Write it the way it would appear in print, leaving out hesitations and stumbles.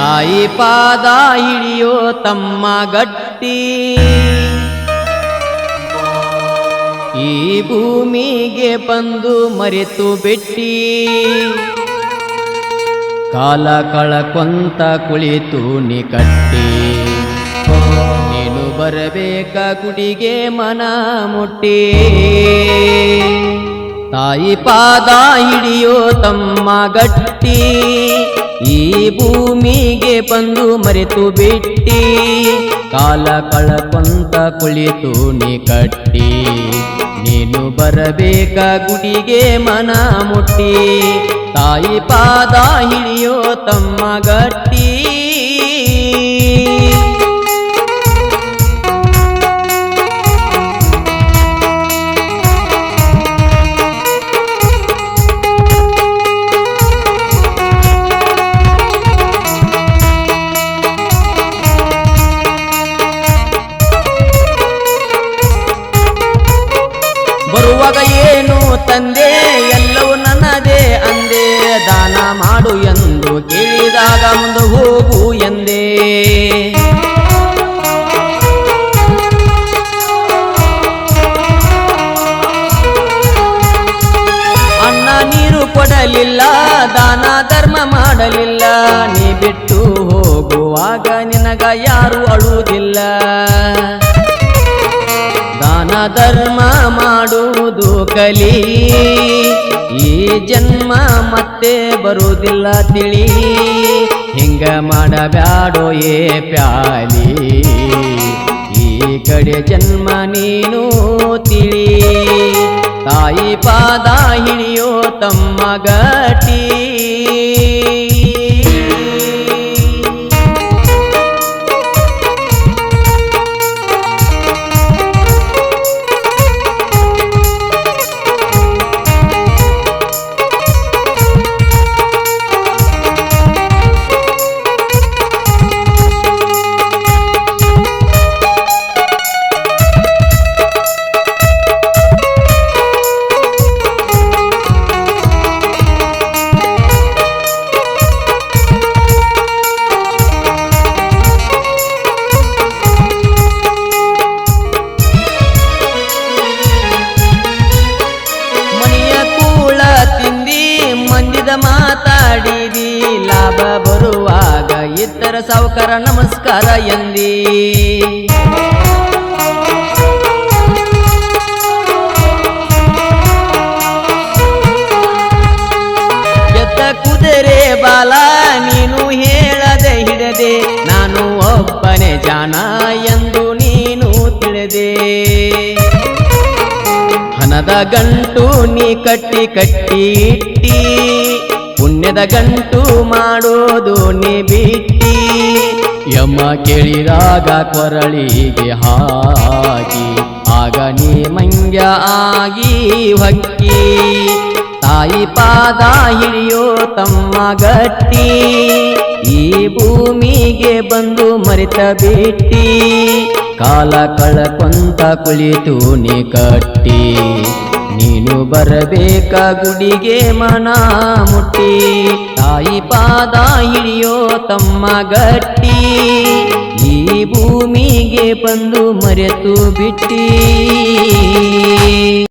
ತಾಯಿ ಪಾದ ಹಿಡಿಯೋ ತಮ್ಮ ಗಟ್ಟಿ ಈ ಭೂಮಿಗೆ ಬಂದು ಮರೆತು ಬಿಟ್ಟಿ ಕಾಲ ಕಳಕೊಂತ ಕುಳಿತು ನೀ ಕಟ್ಟಿ ನೀನು ಬರಬೇಕ ಗುಡಿಗೆ ಮನ ಮುಟ್ಟಿ ತಾಯಿ ಪಾದ ಹಿಡಿಯೋ ತಮ್ಮ ಗಟ್ಟಿ ಈ ಭೂಮಿಗೆ ಬಂದು ಮರೆತು ಬಿಟ್ಟಿ ಕಾಲ ಕಳಕೊಂತ ಕುಳಿತು ನೀ ಕಟ್ಟಿ ನೀನು ಬರಬೇಕ ಗುಡಿಗೆ ಮನ ಮುಟ್ಟಿ ತಾಯಿ ಪಾದ ಹಿಡಿಯೋ ತಮ್ಮ ಗಟ್ಟಿ ಬರುವಾಗ ಏನು ತಂದೆ ಎಲ್ಲವೂ ನನ್ನದೇ ಅಂದೆ ದಾನ ಮಾಡು ಎಂದು ಕೇಳಿದಾಗ ಮುಂದೆ ಹೋಗು ಎಂದೇ ಅನ್ನ ನೀರು ಕೊಡಲಿಲ್ಲ ದಾನ ಧರ್ಮ ಮಾಡಲಿಲ್ಲ ನೀ ಬಿಟ್ಟು ಹೋಗುವಾಗ ನಿನಗ ಯಾರು ಅಳುವುದಿಲ್ಲ ದಾನ ಧರ್ಮ ಮಾಡುವುದು ಕಲಿ ಈ ಜನ್ಮ ಮತ್ತೆ ಬರುವುದಿಲ್ಲ ತಿಳಿ ಹಿಂಗ ಮಾಡಬ್ಯಾಡೋ ಏ ಪ್ಯಾಲಿ ಈ ಕಡೆ ಜನ್ಮ ನೀನು ತಿಳಿ ತಾಯಿ ಪಾದ ಹಿಡಿಯೋ ತಮ್ಮ ಗಟ್ಟಿ ಮಾತಾಡಿದಿ ಲಾಭ ಬರುವಾಗ ಇತರ ಸಾವುಕಾರ ನಮಸ್ಕಾರ ಎಂದಿ ಎತ್ತ ಕುದುರೆ ಬಾಲ ನೀನು ಹೇಳದೆ ಹಿಡದೆ ನಾನು ಒಬ್ಬನೇ ಜಾಣ ಎಂದು ನೀನು ತಿಳಿದೆ ಹಣದ ಗಂಟು ನೀ ಕಟ್ಟಿ ಕಟ್ಟಿ ಇಟ್ಟಿ ಪುಣ್ಯದ ಗಂಟು ಮಾಡೋದು ನೀ ಬಿಟ್ಟಿ ಯಮ ಕೇಳಿದಾಗ ಕೊರಳಿಗೆ ಹಾಕಿ ಆಗ ನೀ ಮಂಗ್ಯ ಆಗಿ ಹೊಕ್ಕಿ ತಾಯಿ ಪಾದ ಹಿಡಿಯೋ ತಮ್ಮ ಗಟ್ಟಿ ಈ ಭೂಮಿಗೆ ಬಂದು ಮರೆತ ಬಿಟ್ಟಿ ಕಾಲ ಕಳಕೊಂತ ಕುಳಿತು ನೀ ಕಟ್ಟಿ ನೀನು ಬರಬೇಕ ಗುಡಿಗೆ ಮನ ಮುಟ್ಟಿ ತಾಯಿ ಪಾದ ಹಿಡಿಯೋ ತಮ್ಮ ಗಟ್ಟಿ ಈ ಭೂಮಿಗೆ ಬಂದು ಮರೆತು ಬಿಟ್ಟಿ